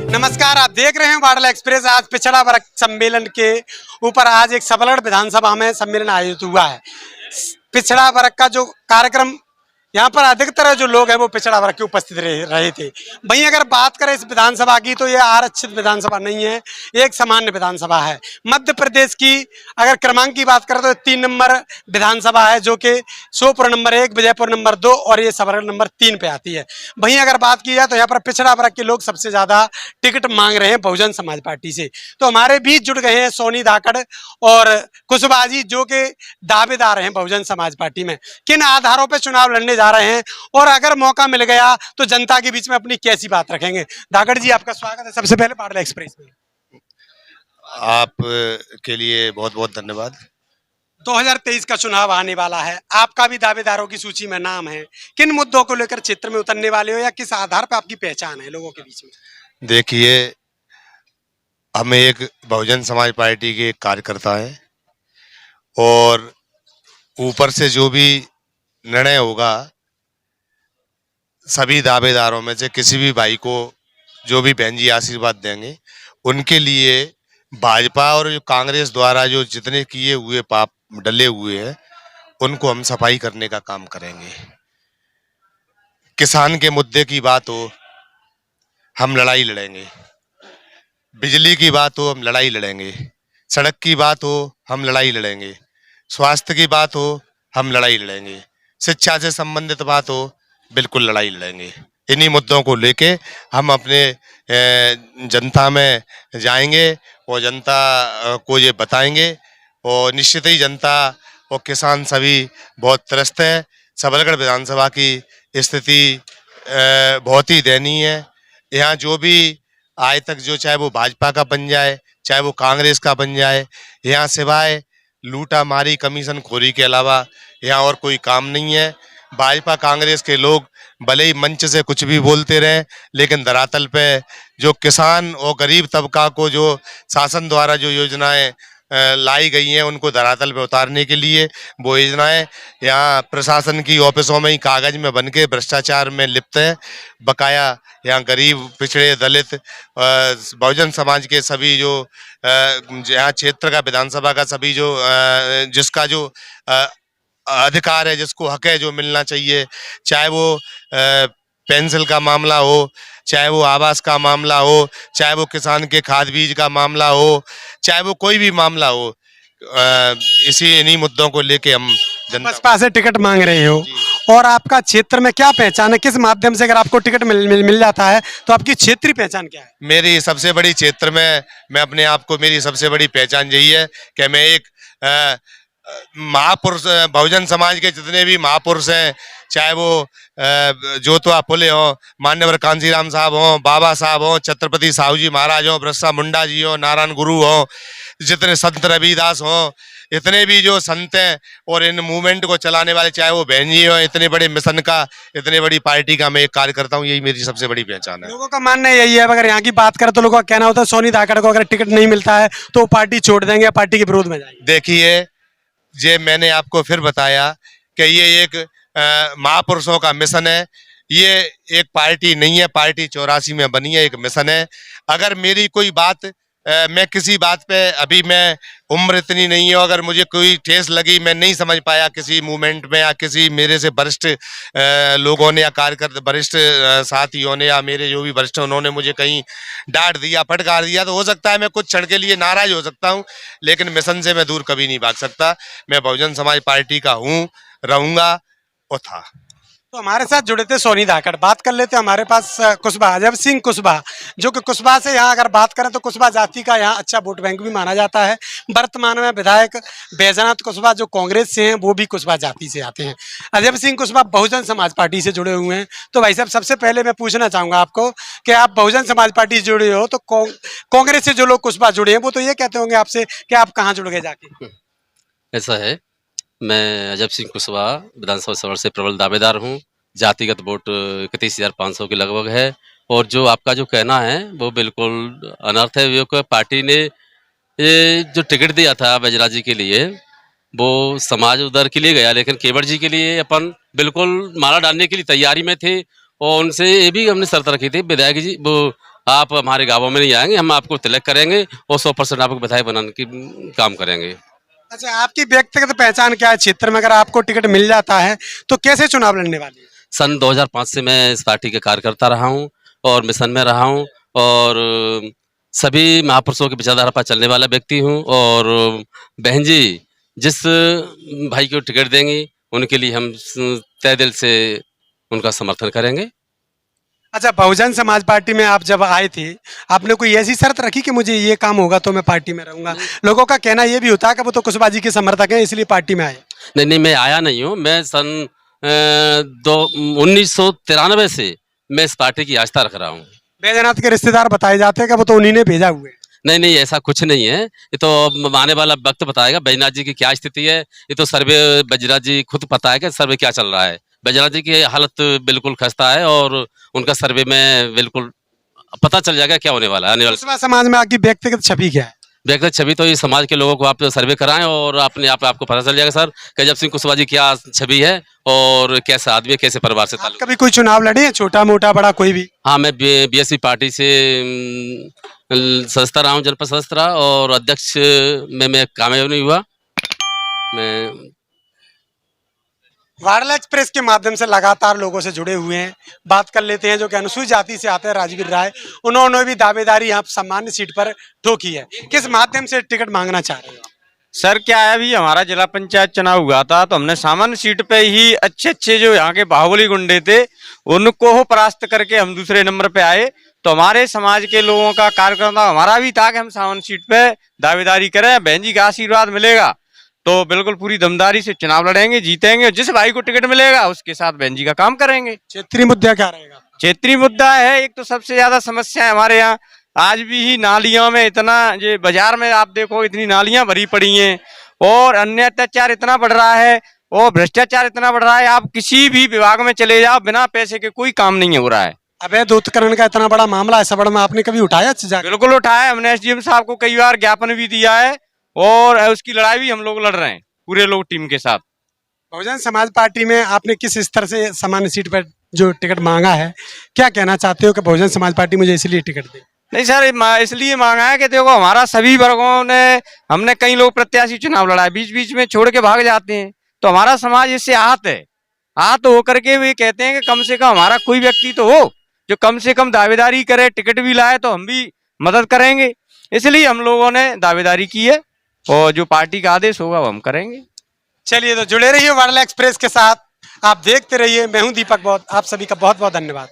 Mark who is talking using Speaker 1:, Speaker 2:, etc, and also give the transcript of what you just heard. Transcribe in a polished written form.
Speaker 1: नमस्कार, आप देख रहे हैं वाडल एक्सप्रेस। आज पिछड़ा वर्ग सम्मेलन के ऊपर आज एक सबलगढ़ विधानसभा में सम्मेलन आयोजित हुआ है। पिछड़ा वर्ग का जो कार्यक्रम, यहाँ पर अधिकतर जो लोग हैं वो पिछड़ा वर्ग के उपस्थित रहे थे। वहीं अगर बात करें इस विधानसभा की तो ये आरक्षित विधानसभा नहीं है, एक सामान्य विधानसभा है। मध्य प्रदेश की अगर क्रमांक की बात करें तो 3 नंबर विधानसभा है, जो कि श्योपुर नंबर 1, विजयपुर नंबर 2 और ये सबलगढ़ नंबर 3 पे आती है। वहीं अगर बात की जाए तो यहाँ पर पिछड़ा वर्ग के लोग सबसे ज्यादा टिकट मांग रहे हैं बहुजन समाज पार्टी से। तो हमारे बीच जुड़ गए हैं सोनी धाकड़ और कुशवाहा जी, जो कि दावेदार हैं बहुजन समाज पार्टी में। किन आधारों पर चुनाव लड़ने जा रहे हैं और अगर मौका मिल गया तो जनता के बीच में अपनी कैसी बात रखेंगे। धाकड़ जी, आपका स्वागत है सबसे पहले वाडल एक्सप्रेस में।
Speaker 2: आप के लिए बहुत बहुत धन्यवाद।
Speaker 1: 2023 का चुनाव आने वाला है, आपका भी दावेदारों की सूची में नाम है। किन मुद्दों को लेकर क्षेत्र में उतरने वाले हो या किस आधार पर आपकी पहचान है लोगों के बीच में?
Speaker 2: देखिए, हम एक बहुजन समाज पार्टी के कार्यकर्ता हैं और ऊपर से जो भी निर्णय होगा, सभी दावेदारों में से किसी भी भाई को जो भी बहन जी आशीर्वाद देंगे, उनके लिए भाजपा और जो कांग्रेस द्वारा जो जितने किए हुए पाप डले हुए हैं, उनको हम सफाई करने का काम करेंगे। किसान के मुद्दे की बात हो, हम लड़ाई लड़ेंगे। बिजली की बात हो, हम लड़ाई लड़ेंगे। सड़क की बात हो, हम लड़ाई लड़ेंगे। स्वास्थ्य की बात हो, हम लड़ाई लड़ेंगे। शिक्षा से संबंधित बात हो, बिल्कुल लड़ाई लड़ेंगे। इन्हीं मुद्दों को लेके हम अपने जनता में जाएंगे और जनता को ये बताएंगे और निश्चित ही जनता और किसान सभी बहुत त्रस्त है। सबलगढ़ विधानसभा की स्थिति बहुत ही दयनीय है। यहाँ जो भी आज तक जो चाहे वो भाजपा का बन जाए, चाहे वो कांग्रेस का बन जाए, यहाँ सिवाय लूटा मारी कमीशन खोरी के अलावा यहाँ और कोई काम नहीं है। भाजपा कांग्रेस के लोग भले ही मंच से कुछ भी बोलते रहे, लेकिन धरातल पे जो किसान और गरीब तबका को जो शासन द्वारा जो योजनाएं लाई गई हैं, उनको धरातल पे उतारने के लिए वो योजनाएं यहाँ प्रशासन की ऑफिसों में ही कागज में बन के भ्रष्टाचार में लिप्त है। बकाया यहाँ गरीब, पिछड़े, दलित, बहुजन समाज के सभी जो यहाँ क्षेत्र का विधानसभा का सभी जो जिसका जो अधिकार है, जिसको हक है, जो मिलना चाहिए, चाहे वो पेंसिल का मामला हो, चाहे वो आवास का मामला हो, चाहे वो किसान के खाद बीज का मामला हो, चाहे वो कोई भी मामला हो, इन्हीं मुद्दों को लेके हम
Speaker 1: बसपा से टिकट मांग रहे हो और आपका क्षेत्र में क्या पहचान है? किस माध्यम से अगर आपको टिकट मिल जाता है तो आपकी क्षेत्रीय पहचान क्या है?
Speaker 2: मेरी सबसे बड़ी क्षेत्र में मैं अपने आप को, मेरी सबसे बड़ी पहचान यही है कि मैं एक महापुरुष, बहुजन समाज के जितने भी महापुरुष हैं, चाहे वो ज्योतिबा फुले हों, मान्यवर कांसीराम साहब हों, बाबा साहब हों, छत्रपति साहू जी महाराज हों, बिरसा मुंडा जी हों, नारायण गुरु हों, जितने संत रविदास हों, इतने भी जो संत हैं और इन मूवमेंट को चलाने वाले, चाहे वो बहन जी हों, इतने बड़े मिशन का, इतने बड़ी पार्टी का मैं एक कार्यकर्ता हूँ। यही मेरी सबसे बड़ी पहचान है।
Speaker 1: लोगों का मानना यही है, अगर यहाँ की बात करें तो लोगों का कहना होता है सोनी धाकड़ को अगर टिकट नहीं मिलता है तो पार्टी छोड़ देंगे, पार्टी के विरोध में जाएंगे।
Speaker 2: देखिए, ये मैंने आपको फिर बताया कि ये एक महापुरुषों का मिशन है। ये एक पार्टी नहीं है, पार्टी 84 में बनी है, एक मिशन है। अगर मेरी कोई बात, मैं किसी बात पे, अभी मैं उम्र इतनी नहीं है, अगर मुझे कोई ठेस लगी, मैं नहीं समझ पाया किसी मूवमेंट में या किसी मेरे से वरिष्ठ लोगों ने या कार्यकर्ता, वरिष्ठ साथियों ने या मेरे जो भी वरिष्ठ, उन्होंने मुझे कहीं डांट दिया, फटकार दिया, तो हो सकता है मैं कुछ क्षण के लिए नाराज हो सकता हूं, लेकिन मिशन से मैं दूर कभी नहीं भाग सकता। मैं बहुजन समाज पार्टी का हूँ, रहूंगा और था।
Speaker 1: तो हमारे साथ जुड़े थे सोनी धाकड़। बात कर लेते हमारे पास कुशवाहा, अजब सिंह कुशवाहा, जो कि कुशवाहा से यहाँ अगर बात करें तो कुशवाहा जाति का यहाँ अच्छा वोट बैंक भी माना जाता है। वर्तमान में विधायक बैजनाथ कुशवाहा जो कांग्रेस से हैं, वो भी कुशवाहा जाति से आते हैं। अजब सिंह कुशवाहा बहुजन समाज पार्टी से जुड़े हुए हैं। तो भाई साहब, सबसे पहले मैं पूछना चाहूँगा आपको कि आप बहुजन समाज पार्टी से जुड़े हो, तो कांग्रेस से जो लोग कुशवाहा जुड़े हैं वो तो ये कहते होंगे आपसे कि आप कहाँ जुड़ गए जाके?
Speaker 3: ऐसा है, मैं अजब सिंह कुशवाहा विधानसभा सबल से प्रबल दावेदार हूँ। जातिगत वोट 31,500 के लगभग है और जो आपका जो कहना है वो बिल्कुल अनर्थ है। पार्टी ने ये जो टिकट दिया था बैजनाथ जी के लिए, वो समाज उधर के लिए गया, लेकिन केवट जी के लिए अपन बिल्कुल माला डालने के लिए तैयारी में थे। और उनसे ये भी हमने शर्त रखी थी, विधायक जी वो आप हमारे गाँवों में नहीं आएंगे, हम आपको तिलक करेंगे और 100% आपको विधायक बनाने की काम करेंगे।
Speaker 1: अच्छा, आपकी व्यक्तिगत पहचान क्या है क्षेत्र में? अगर आपको टिकट मिल जाता है तो कैसे चुनाव लड़ने वाली है?
Speaker 3: सन 2005 से मैं इस पार्टी के कार्यकर्ता रहा हूँ और मिशन में रहा हूँ और सभी महापुरुषों की विचारधारा पर चलने वाला व्यक्ति हूँ। और बहन जी जिस भाई को टिकट देंगी उनके लिए हम तय दिल से उनका समर्थन करेंगे।
Speaker 1: अच्छा, बहुजन समाज पार्टी में आप जब आए थे, आपने कोई ऐसी शर्त रखी कि मुझे ये काम होगा तो मैं पार्टी में रहूंगा? लोगों का कहना ये भी होता है कि वो तो कुशवाहा जी के समर्थक हैं इसलिए पार्टी में आए।
Speaker 3: नहीं नहीं, मैं आया नहीं हूँ। मैं सन 1993 से मैं इस पार्टी की आस्था रख रहा हूँ।
Speaker 1: बैजनाथ के रिश्तेदार बताए जाते हैं कि वो तो उन्हीं ने भेजा हुए हैं।
Speaker 3: नहीं नहीं, ऐसा कुछ नहीं है। ये तो आने वाला वक्त बताएगा बैजनाथ जी की क्या स्थिति है। ये तो सर्वे बैजनाथ जी खुद पता है कि सर्वे क्या चल रहा है। बैजनाथ जी की हालत बिल्कुल खस्ता है और उनका सर्वे में बिल्कुल पता चल जाएगा क्या होने वाला है आने वाले।
Speaker 1: कुशवाहा समाज में आपकी व्यक्तिगत छवि क्या है?
Speaker 3: व्यक्तिगत छवि तो ये समाज के लोगों को आप सर्वे कराएं और अपने आप आपको पता चल जाएगा सर कि अजब सिंह कुशवाहा जी क्या छवि है और कैसा आदमी है, कैसे परिवार से
Speaker 1: आप
Speaker 3: ताल्लुक।
Speaker 1: कभी कोई चुनाव लड़े हैं, छोटा मोटा बड़ा कोई भी?
Speaker 3: हाँ, मैं बीएसपी पार्टी से सदस्य रहा हूँ, जनपद सदस्य रहा और अध्यक्ष में मैं कामयाब नहीं हुआ। मैं
Speaker 1: वार्डला एक्सप्रेस के माध्यम से लगातार लोगों से जुड़े हुए हैं। बात कर लेते हैं जो कि अनुसूचित जाति से आते हैं, राजवीर राय। उन्होंने भी दावेदारी यहाँ सामान्य सीट पर ठोकी है। किस माध्यम से टिकट मांगना चाह रहे हो?
Speaker 4: सर क्या है, अभी हमारा जिला पंचायत चुनाव हुआ था तो हमने सामान्य सीट पे ही अच्छे अच्छे जो यहाँ के बाहुबली गुंडे थे उनको हो परास्त करके हम दूसरे नंबर पे आए। तो हमारे समाज के लोगों का कार्यक्रम हमारा भी था कि हम सामान्य सीट पे दावेदारी करें, बहन जी का आशीर्वाद मिलेगा तो बिल्कुल पूरी दमदारी से चुनाव लड़ेंगे, जीतेंगे। जिस भाई को टिकट मिलेगा उसके साथ बहन जी का काम करेंगे।
Speaker 1: क्षेत्रीय मुद्दा क्या रहेगा?
Speaker 4: क्षेत्रीय मुद्दा है, एक तो सबसे ज्यादा समस्या है हमारे यहाँ आज भी ही नालियों में इतना, ये बाजार में आप देखो इतनी नालियां भरी पड़ी हैं और अन्य अत्याचार इतना बढ़ रहा है और भ्रष्टाचार इतना बढ़ रहा है। आप किसी भी विभाग में चले जाओ, बिना पैसे के कोई काम नहीं हो रहा है।
Speaker 1: अवैध उत्खनन का इतना बड़ा मामला है सबड़ में, आपने कभी उठाया?
Speaker 4: बिल्कुल उठाया, हमने एसडीएम साहब को कई बार ज्ञापन भी दिया है और उसकी लड़ाई भी हम लोग लड़ रहे हैं पूरे लोग टीम के साथ।
Speaker 1: बहुजन समाज पार्टी में आपने किस स्तर से सामान्य सीट पर जो टिकट मांगा है, क्या कहना चाहते हो कि बहुजन समाज पार्टी मुझे इसलिए टिकट दे?
Speaker 4: नहीं सर, इसलिए मांगा है कि देखो हमारा सभी वर्गों ने, हमने कई लोग प्रत्याशी चुनाव लड़ा है, बीच बीच में छोड़ के भाग जाते हैं तो हमारा समाज इससे आहत है। आहत होकर के वे कहते हैं कि कम से कम हमारा कोई व्यक्ति तो हो जो कम से कम दावेदारी करे, टिकट भी लाए तो हम भी मदद करेंगे। इसलिए हम लोगों ने दावेदारी की है और जो पार्टी का आदेश होगा वो हम करेंगे।
Speaker 1: चलिए, तो जुड़े रहिए वार्डला एक्सप्रेस के साथ, आप देखते रहिए। मैं हूं दीपक बौद्ध, आप सभी का बहुत बहुत धन्यवाद।